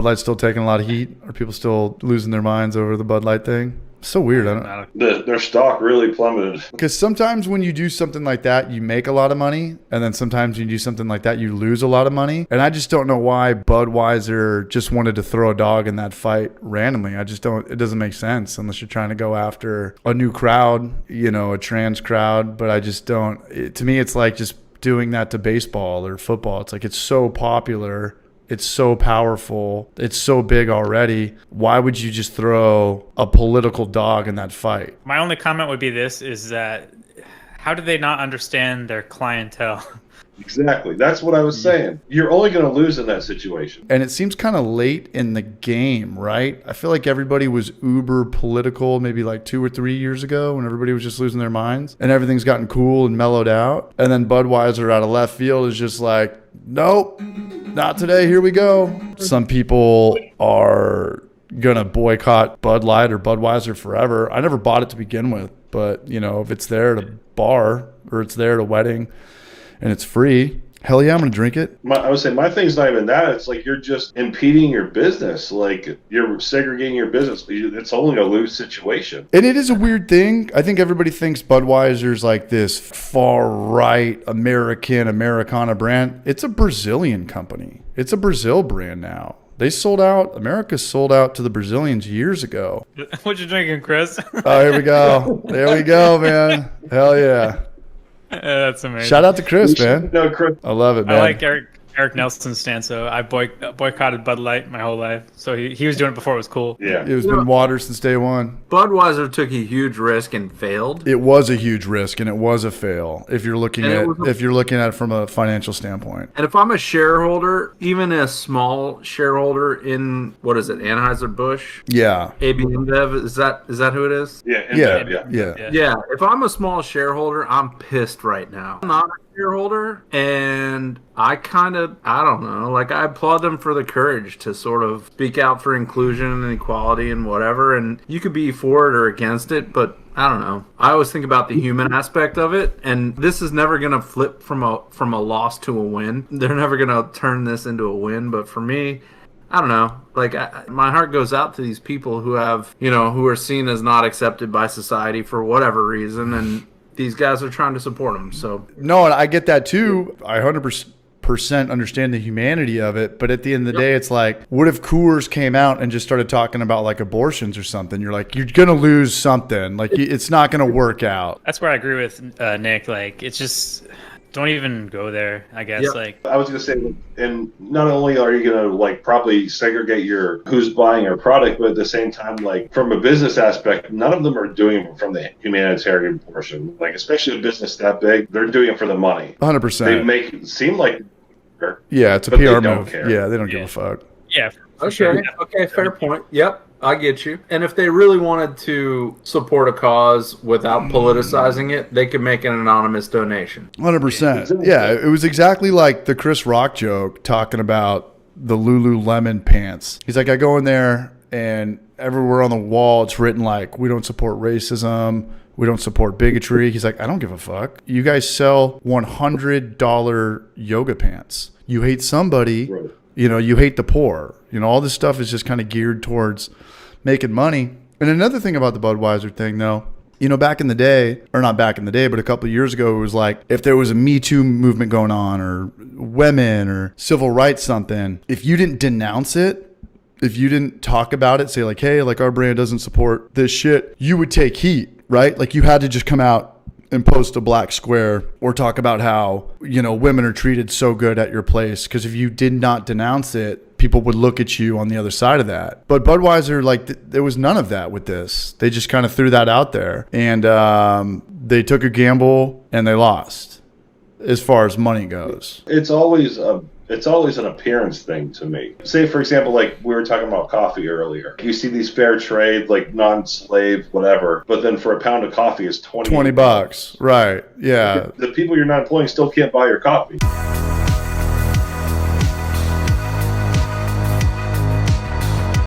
Bud Light's still taking a lot of heat? Are people still losing their minds over the Bud Light thing? So weird. Their stock really plummeted. Because sometimes when you do something like that, you make a lot of money. And then sometimes when you do something like that, you lose a lot of money. And I just don't know why Budweiser just wanted to throw a dog in that fight randomly. It doesn't make sense unless you're trying to go after a new crowd, a trans crowd. But I just don't. To me, it's like just doing that to baseball or football. It's like it's so popular. It's so powerful. It's so big already. Why would you just throw a political dog in that fight? My only comment would be this, is that how do they not understand their clientele? Exactly. That's what I was saying. You're only going to lose in that situation. And it seems kind of late in the game, right? I feel like everybody was uber political maybe like 2 or 3 years ago when everybody was just losing their minds and everything's gotten cool and mellowed out. And then Budweiser out of left field is just like, nope, not today. Here we go. Some people are going to boycott Bud Light or Budweiser forever. I never bought it to begin with, but if it's there at a bar or it's there at a wedding and it's free, hell yeah, I'm going to drink it. I would say my thing's not even that. It's like you're just impeding your business. Like you're segregating your business. It's only a lose situation. And it is a weird thing. I think everybody thinks Budweiser's like this far right Americana brand. It's a Brazilian company. It's a Brazil brand now. They sold out. America sold out to the Brazilians years ago. What you drinking, Chris? Oh, here we go. There we go, man. Hell yeah. That's amazing. Shout out to Chris, man. No, Chris. I love it, man. I like Eric Nelson's stance. So I boycotted Bud Light my whole life. So he was doing it before it was cool. Yeah. It was been water since day one. Budweiser took a huge risk and failed. It was a huge risk and it was a fail if you're looking at it from a financial standpoint. And if I'm a shareholder, even a small shareholder in Anheuser-Busch? Yeah. AB InBev, is that who it is? Yeah. Yeah. If I'm a small shareholder, I'm pissed right now. I'm not a shareholder, and I don't know, like I applaud them for the courage to sort of speak out for inclusion and equality and whatever, and you could be for it or against it, but I don't know. I always think about the human aspect of it, and this is never going to flip from a loss to a win. They're never going to turn this into a win, but for me, I don't know. Like my heart goes out to these people who have, who are seen as not accepted by society for whatever reason, and these guys are trying to support them. So no, and I get that too. I 100% understand the humanity of it, but at the end of the day, it's like, what if Coors came out and just started talking about like abortions or something? You're like, you're gonna lose something. Like it's not gonna work out. That's where I agree with Nick. Like it's just. Don't even go there, I guess. Yep. Like I was going to say, and not only are you going to like probably segregate who's buying your product, but at the same time, like from a business aspect, none of them are doing it from the humanitarian portion. Like especially a business that big, they're doing it for the money. 100%. They make it seem like, it's a but PR they don't move. care. Yeah, they don't give a fuck. yeah. Okay, fair point. Yep, I get you. And if they really wanted to support a cause without politicizing it, they could make an anonymous donation. 100%. Yeah, it was exactly like the Chris Rock joke talking about the Lululemon pants. He's like, I go in there and everywhere on the wall it's written like, we don't support racism, we don't support bigotry. He's like, I don't give a fuck. You guys sell $100 yoga pants. You hate somebody. Right. You hate the poor. All this stuff is just kind of geared towards making money. And another thing about the Budweiser thing, though, back in the day, or not back in the day, but a couple of years ago, it was like if there was a Me Too movement going on or women or civil rights something, if you didn't denounce it, if you didn't talk about it, say like, hey, like our brand doesn't support this shit, you would take heat, right? Like you had to just come out and post a black square or talk about how, women are treated so good at your place. Because if you did not denounce it, people would look at you on the other side of that. But Budweiser, like there was none of that with this. They just kind of threw that out there. And they took a gamble and they lost as far as money goes. It's always an appearance thing to me. Say, for example, like we were talking about coffee earlier. You see these fair trade, like non-slave, whatever, but then for a pound of coffee is $20. $20. Right. Yeah. The people you're not employing still can't buy your coffee.